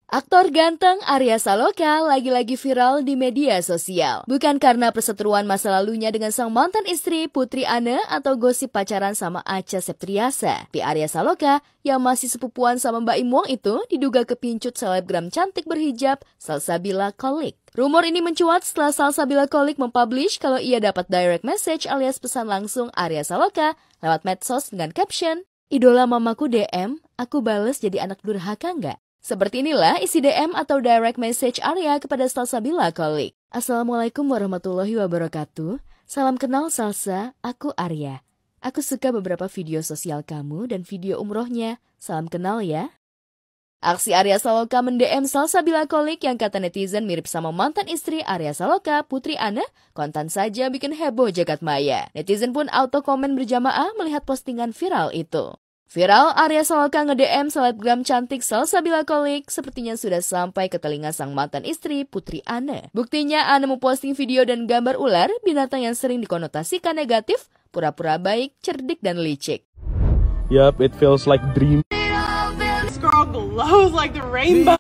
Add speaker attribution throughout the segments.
Speaker 1: Aktor ganteng Arya Saloka lagi-lagi viral di media sosial. Bukan karena perseteruan masa lalunya dengan sang mantan istri Putri Anne atau gosip pacaran sama Acha Septriasa. Tapi Arya Saloka yang masih sepupuan sama Mbak Im Wong itu diduga kepincut selebgram cantik berhijab Salsabila Kholik. Rumor ini mencuat setelah Salsabila Kholik mempublish kalau ia dapat direct message alias pesan langsung Arya Saloka lewat medsos dengan caption, "Idola mamaku DM, aku bales jadi anak durhaka nggak?" Seperti inilah isi DM atau direct message Arya kepada Salsabila Kholik. Assalamualaikum warahmatullahi wabarakatuh. Salam kenal Salsa, aku Arya. Aku suka beberapa video sosial kamu dan video umrohnya. Salam kenal ya. Aksi Arya Saloka mend-DM Salsabila Kholik yang kata netizen mirip sama mantan istri Arya Saloka, Putri Anne, kontan saja bikin heboh jagat maya. Netizen pun auto komen berjamaah melihat postingan viral itu. Viral, Arya Saloka nge-DM selebgram cantik Salsabila Kholik sepertinya sudah sampai ke telinga sang mantan istri Putri Anne. Buktinya Anne memposting video dan gambar ular, binatang yang sering dikonotasikan negatif, pura-pura baik, cerdik, dan licik.
Speaker 2: Yup, it feels like dream.
Speaker 3: This girl glows like the rainbow.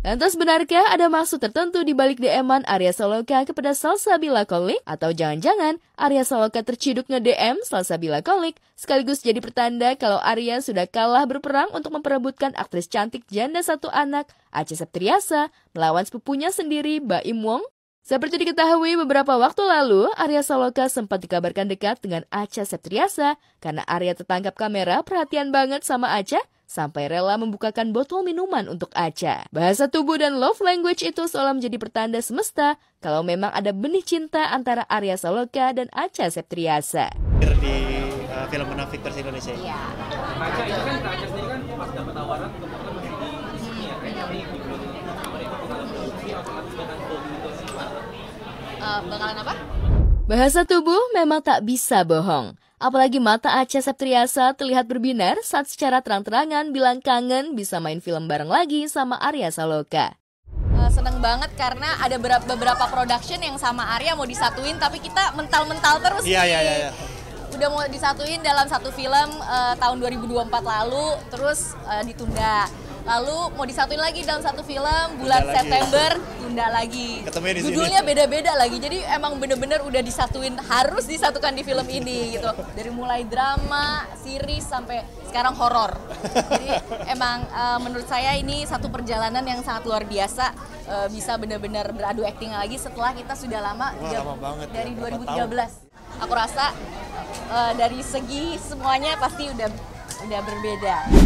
Speaker 1: Lantas benarkah ada maksud tertentu di balik DM-an Arya Saloka kepada Salsabila Kholik? Atau jangan-jangan Arya Saloka terciduk nge-DM Salsabila Kholik sekaligus jadi pertanda kalau Arya sudah kalah berperang untuk memperebutkan aktris cantik janda satu anak Acha Septriasa melawan sepupunya sendiri Mbak Im Wong? Seperti diketahui beberapa waktu lalu, Arya Saloka sempat dikabarkan dekat dengan Acha Septriasa karena Arya tertangkap kamera perhatian banget sama Acha sampai rela membukakan botol minuman untuk Acha. Bahasa tubuh dan love language itu seolah menjadi pertanda semesta kalau memang ada benih cinta antara Arya Saloka dan Acha Septriasa.
Speaker 4: Di film Munafik versi Indonesia.
Speaker 5: Iya.
Speaker 6: Acha itu kan Acha sendiri kan pas dapat tawaran untuk bermain di sini ya, kayaknya di film produksi otomatis bakal
Speaker 5: Bakalan apa?
Speaker 1: Bahasa tubuh memang tak bisa bohong. Apalagi mata Acha Septriasa terlihat berbinar saat secara terang-terangan bilang kangen bisa main film bareng lagi sama Arya Saloka.
Speaker 5: Seneng banget karena ada beberapa production yang sama Arya mau disatuin tapi kita mental-mental terus nih.
Speaker 4: Iya.
Speaker 5: Udah mau disatuin dalam satu film tahun 2024 lalu, terus ditunda. Lalu mau disatuin lagi dalam satu film bulan September, tunda lagi.
Speaker 4: Ketemunya di sini.
Speaker 5: Judulnya beda-beda lagi, jadi emang bener-bener udah disatuin, harus disatukan di film ini gitu. Dari mulai drama, series, sampai sekarang horor. Jadi emang menurut saya ini satu perjalanan yang sangat luar biasa. Bisa bener-bener beradu acting lagi setelah kita sudah lama,
Speaker 4: lama banget
Speaker 5: dari
Speaker 4: ya,
Speaker 5: 2013. Aku rasa dari segi semuanya pasti udah berbeda.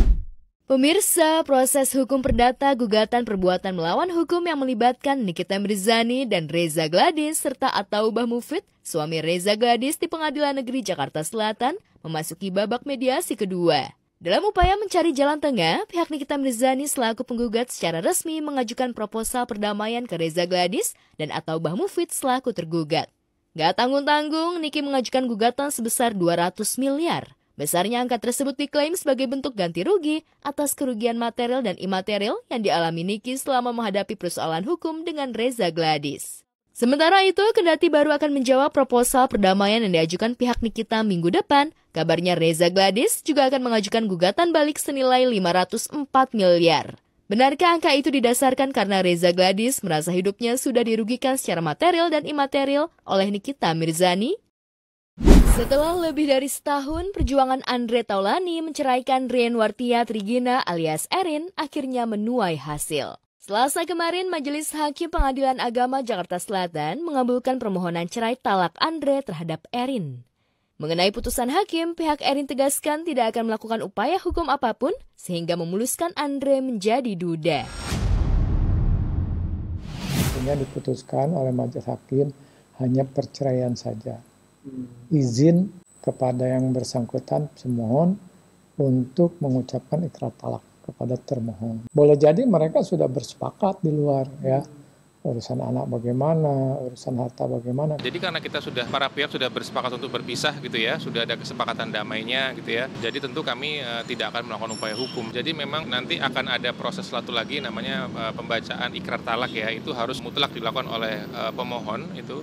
Speaker 1: Pemirsa, proses hukum perdata gugatan perbuatan melawan hukum yang melibatkan Nikita Mirzani dan Reza Gladys serta Ataubah Mufid, suami Reza Gladys di Pengadilan Negeri Jakarta Selatan, memasuki babak mediasi kedua. Dalam upaya mencari jalan tengah, pihak Nikita Mirzani selaku penggugat secara resmi mengajukan proposal perdamaian ke Reza Gladys dan Ataubah Mufid selaku tergugat. Gak tanggung-tanggung, Niki mengajukan gugatan sebesar 200 miliar. Besarnya angka tersebut diklaim sebagai bentuk ganti rugi atas kerugian material dan imaterial yang dialami Niki selama menghadapi persoalan hukum dengan Reza Gladys. Sementara itu, kendati baru akan menjawab proposal perdamaian yang diajukan pihak Nikita minggu depan, kabarnya Reza Gladys juga akan mengajukan gugatan balik senilai 504 miliar. Benarkah angka itu didasarkan karena Reza Gladys merasa hidupnya sudah dirugikan secara material dan imaterial oleh Nikita Mirzani? Setelah lebih dari setahun, perjuangan Andre Taulani menceraikan Rien Wartia Trigina alias Erin akhirnya menuai hasil. Selasa kemarin, Majelis Hakim Pengadilan Agama Jakarta Selatan mengabulkan permohonan cerai talak Andre terhadap Erin. Mengenai putusan hakim, pihak Erin tegaskan tidak akan melakukan upaya hukum apapun sehingga memuluskan Andre menjadi duda.
Speaker 7: Sehingga diputuskan oleh Majelis Hakim hanya perceraian saja. Izin kepada yang bersangkutan pemohon untuk mengucapkan ikrar talak kepada termohon. Boleh jadi mereka sudah bersepakat di luar ya. Urusan anak bagaimana, urusan harta bagaimana.
Speaker 6: Jadi karena kita para pihak sudah bersepakat untuk berpisah gitu ya, sudah ada kesepakatan damainya gitu ya. Jadi tentu kami tidak akan melakukan upaya hukum. Jadi memang nanti akan ada proses satu lagi namanya pembacaan ikrar talak ya. Itu harus mutlak dilakukan oleh pemohon itu.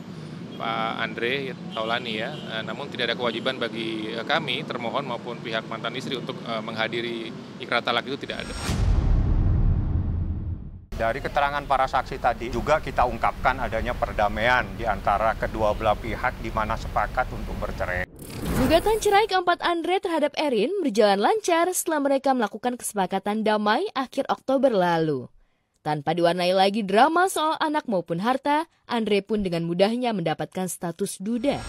Speaker 6: Pak Andre Taulani ya. Namun tidak ada kewajiban bagi kami, termohon maupun pihak mantan istri untuk menghadiri ikrar talak itu tidak ada.
Speaker 8: Dari keterangan para saksi tadi juga kita ungkapkan adanya perdamaian di antara kedua belah pihak di mana sepakat untuk bercerai.
Speaker 1: Gugatan cerai keempat Andre terhadap Erin berjalan lancar setelah mereka melakukan kesepakatan damai akhir Oktober lalu. Tanpa diwarnai lagi drama soal anak maupun harta, Andre pun dengan mudahnya mendapatkan status duda.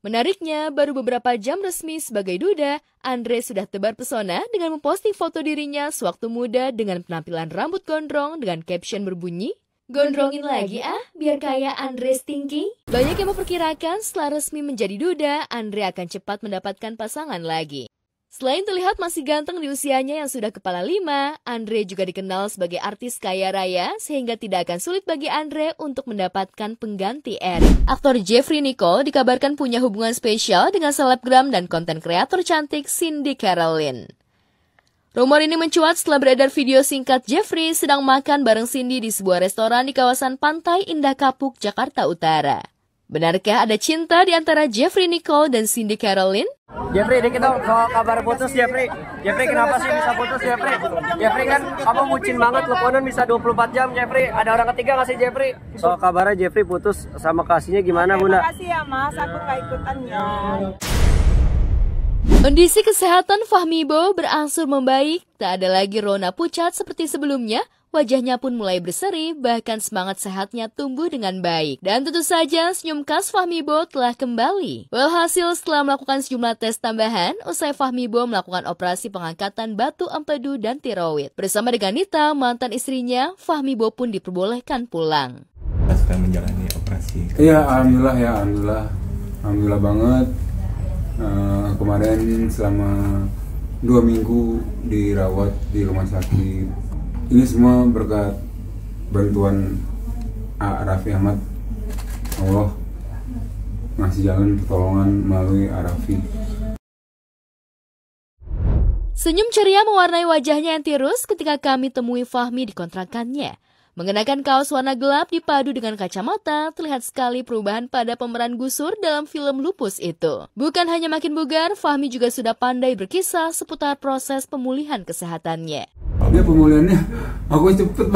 Speaker 1: Menariknya, baru beberapa jam resmi sebagai duda, Andre sudah tebar pesona dengan memposting foto dirinya sewaktu muda dengan penampilan rambut gondrong dengan caption berbunyi, "Gondrongin lagi biar kayak Andre Stinky." Banyak yang memperkirakan setelah resmi menjadi duda, Andre akan cepat mendapatkan pasangan lagi. Selain terlihat masih ganteng di usianya yang sudah kepala 5, Andre juga dikenal sebagai artis kaya raya sehingga tidak akan sulit bagi Andre untuk mendapatkan pengganti Erin. Aktor Jeffrey Nicole dikabarkan punya hubungan spesial dengan selebgram dan konten kreator cantik Cindy Caroline. Rumor ini mencuat setelah beredar video singkat Jeffrey sedang makan bareng Cindy di sebuah restoran di kawasan Pantai Indah Kapuk, Jakarta Utara. Benarkah ada cinta di antara Jeffrey Nicole dan Cindy Caroline?
Speaker 9: Jeffrey, dikit dong soal kabar putus Jeffrey. Jeffrey, kenapa sih bisa putus Jeffrey? Jeffrey kan kamu bucin banget, teleponan bisa 24 jam Jeffrey. Ada orang ketiga nggak sih Jeffrey? Soal kabarnya Jeffrey putus sama kasihnya gimana Bunda?
Speaker 3: Terima kasih ya Mas, aku nggak ikutan ya.
Speaker 1: Kondisi kesehatan Fahmi Bo berangsur membaik, tak ada lagi rona pucat seperti sebelumnya. Wajahnya pun mulai berseri, bahkan semangat sehatnya tumbuh dengan baik. Dan tentu saja senyum khas Fahmi Bo telah kembali. Walhasil setelah melakukan sejumlah tes tambahan, usai Fahmi Bo melakukan operasi pengangkatan batu empedu dan tiroid. Bersama dengan Nita, mantan istrinya, Fahmi Bo pun diperbolehkan pulang.
Speaker 10: Sedang menjalani operasi.
Speaker 11: Iya, alhamdulillah banget. Kemarin selama 2 minggu dirawat di rumah sakit. Ini semua berkat bantuan Raffi Ahmad. Allah ngasih jalan pertolongan melalui Raffi.
Speaker 1: Senyum ceria mewarnai wajahnya yang tirus ketika kami temui Fahmi di kontrakannya. Mengenakan kaos warna gelap dipadu dengan kacamata, terlihat sekali perubahan pada pemeran Gusur dalam film Lupus itu. Bukan hanya makin bugar, Fahmi juga sudah pandai berkisah seputar proses pemulihan kesehatannya.
Speaker 11: Dia pemulihannya, aku cepet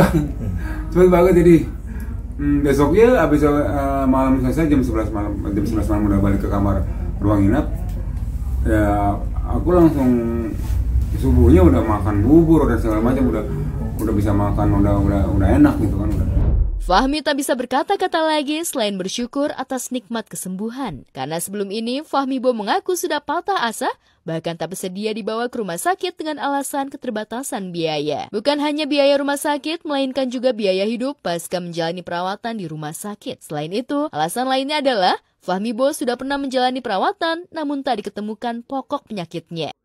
Speaker 11: banget jadi besoknya habis malam selesai jam 11 malam udah balik ke kamar ruang inap. Ya aku langsung subuhnya udah makan bubur dan segala macam, udah bisa makan, udah enak gitu kan udah.
Speaker 1: Fahmi tak bisa berkata-kata lagi selain bersyukur atas nikmat kesembuhan. Karena sebelum ini Fahmi Bo mengaku sudah patah asa, bahkan tak bersedia dibawa ke rumah sakit dengan alasan keterbatasan biaya. Bukan hanya biaya rumah sakit, melainkan juga biaya hidup pasca menjalani perawatan di rumah sakit. Selain itu, alasan lainnya adalah Fahmi Bo sudah pernah menjalani perawatan namun tak diketemukan pokok penyakitnya.